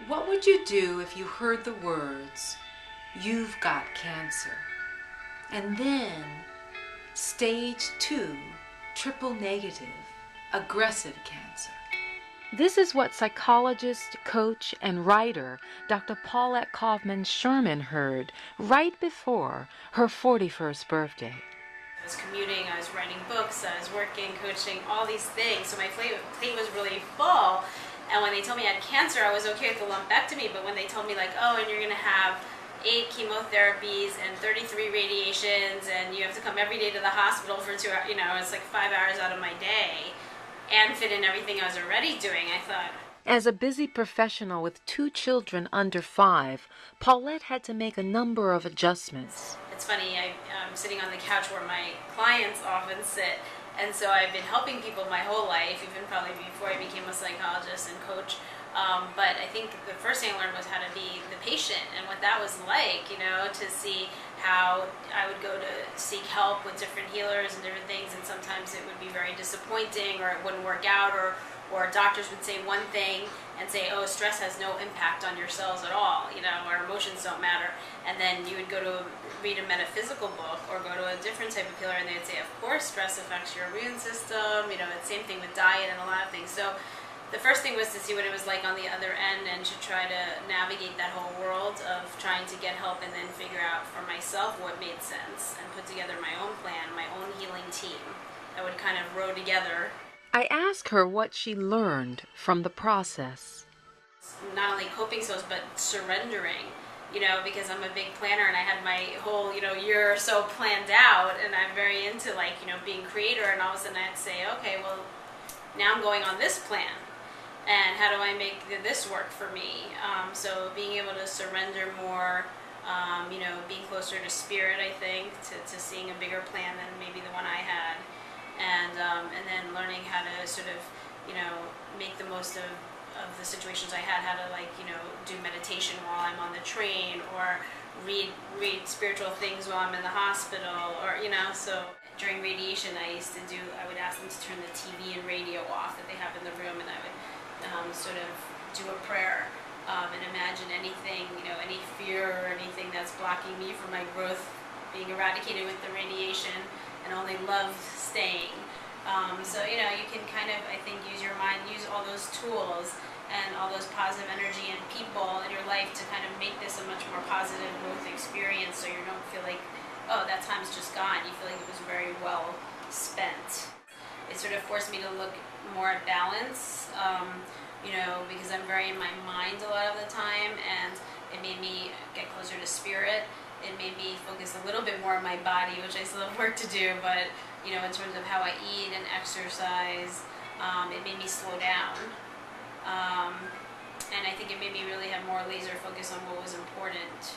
What would you do if you heard the words, "You've got cancer," and then stage 2, triple negative, aggressive cancer? This is what psychologist, coach, and writer Dr. Paulette Kouffman Sherman heard right before her 41st birthday. I was commuting, I was writing books, I was working, coaching, all these things. So my plate was really full. And when they told me I had cancer, I was okay with the lumpectomy. But when they told me, like, oh, and you're going to have 8 chemotherapies and 33 radiations, and you have to come every day to the hospital for 2 hours, it's like 5 hours out of my day, and fit in everything I was already doing, I thought. As a busy professional with 2 children under 5, Paulette had to make a number of adjustments. It's funny, I'm sitting on the couch where my clients often sit, and so I've been helping people my whole life, even probably before I became a psychologist and coach. But I think the first thing I learned was how to be the patient and what that was like, to see how I would go to seek help with different healers and different things, and sometimes it would be very disappointing, or it wouldn't work out, or doctors would say one thing and say, oh, stress has no impact on your cells at all, or emotions don't matter. And then you would go to read a metaphysical book or go to a different type of healer, and they would say, of course, stress affects your immune system, it's the same thing with diet and a lot of things. So the first thing was to see what it was like on the other end, and to try to navigate that whole world of trying to get help, and then figure out for myself what made sense, and put together my own plan, my own healing team that would kind of row together. I asked her what she learned from the process. Not only coping skills, but surrendering, because I'm a big planner, and I had my whole, year or so planned out, and I'm very into, being creator, and all of a sudden I'd say, okay, well, now I'm going on this plan, and how do I make this work for me? So being able to surrender more, being closer to spirit, I think, to seeing a bigger plan than maybe the one I had. And then learning how to sort of, make the most of the situations I had, how to do meditation while I'm on the train, or read spiritual things while I'm in the hospital, or, so during radiation I would ask them to turn the TV and radio off that they have in the room, and I would sort of do a prayer and imagine anything, any fear or anything that's blocking me from my growth being eradicated with the radiation, and only love staying. So, you can kind of, I think, use your mind, use all those tools and all those positive energy and people in your life to kind of make this a much more positive growth experience, so you don't feel like, oh, that time's just gone. You feel like it was very well spent. It sort of forced me to look more at balance, because I'm very in my mind a lot of the time, and it made me get closer to spirit. It made me focus a little bit more on my body, which I still have work to do, but in terms of how I eat and exercise, it made me slow down. And I think it made me really have more laser focus on what was important.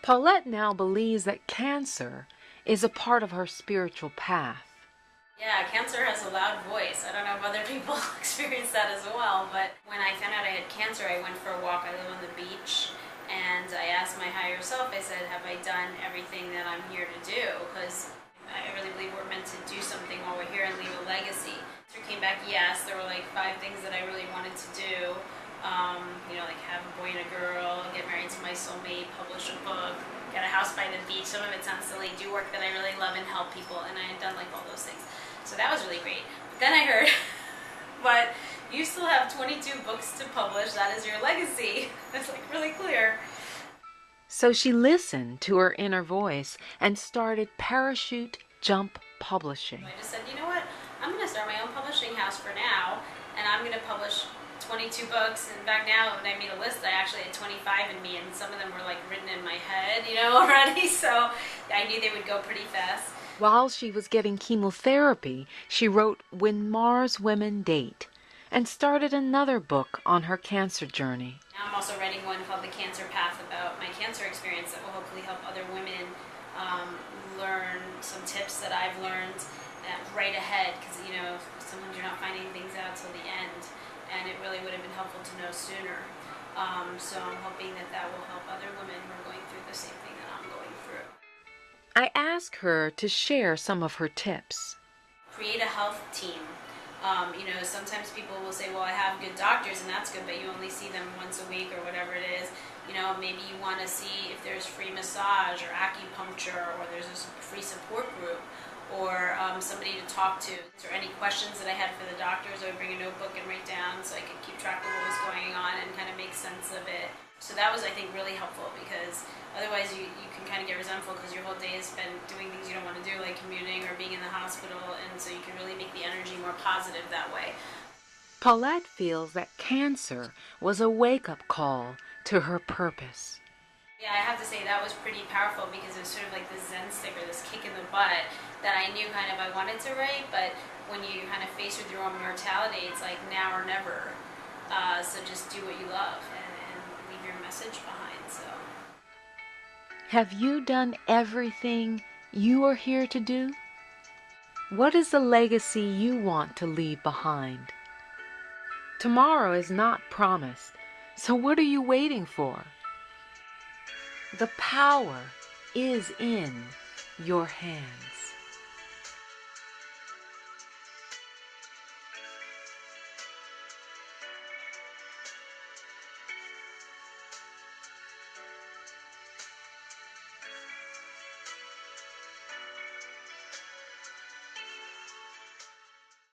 Paulette now believes that cancer is a part of her spiritual path. Yeah, cancer has a loud voice. I don't know if other people experience that as well, but when I found out I had cancer, I went for a walk. I live on the beach, and I asked my higher self, I said, have I done everything that I'm here to do? Because I really believe we're meant to do something while we're here and leave a legacy. So came back, yes, there were like 5 things that I really wanted to do. Like have a boy and a girl, get married to my soulmate, publish a book, get a house by the beach. Some of it sounds silly, do work that I really love and help people, and I had done like all those things. So that was really great. But then I heard, but you still have 22 books to publish, that is your legacy. It's like really clear. So she listened to her inner voice and started Parachute Jump Publishing. I just said, you know what, I'm going to start my own publishing house for now, and I'm going to publish 22 books. In fact, now when I made a list, I actually had 25 in me, and some of them were like written in my head, already, so I knew they would go pretty fast. While she was getting chemotherapy, she wrote When Mars Women Date and started another book on her cancer journey. Now I'm also writing one called The Cancer Path about my cancer experience that will hopefully help other women learn some tips that I've learned right ahead, because sometimes you're not finding things out till the end, and it really would have been helpful to know sooner. So I'm hoping that will help other women who are going through the same thing that I'm going through. I asked her to share some of her tips. Create a health team. Sometimes people will say, well, I have good doctors, and that's good, but you only see them once a week or whatever it is. Maybe you want to see if there's free massage or acupuncture, or there's a free support group, or somebody to talk to. Or any questions that I had for the doctors, I would bring a notebook and write down so I could keep track of what was going on and kind of make sense of it. So that was, I think, really helpful, because otherwise you can kind of get resentful because your whole day is spent doing things you don't want to do, like commuting or being in the hospital, and so you can really make the energy more positive that way. Paulette feels that cancer was a wake-up call to her purpose. Yeah, I have to say that was pretty powerful, because it was sort of like this Zen stick, or this kick in the butt, that I knew kind of I wanted to write, but when you kind of face with your own mortality, it's like now or never. So just do what you love and leave your message behind. So. Have you done everything you are here to do? What is the legacy you want to leave behind? Tomorrow is not promised, so what are you waiting for? The power is in your hands.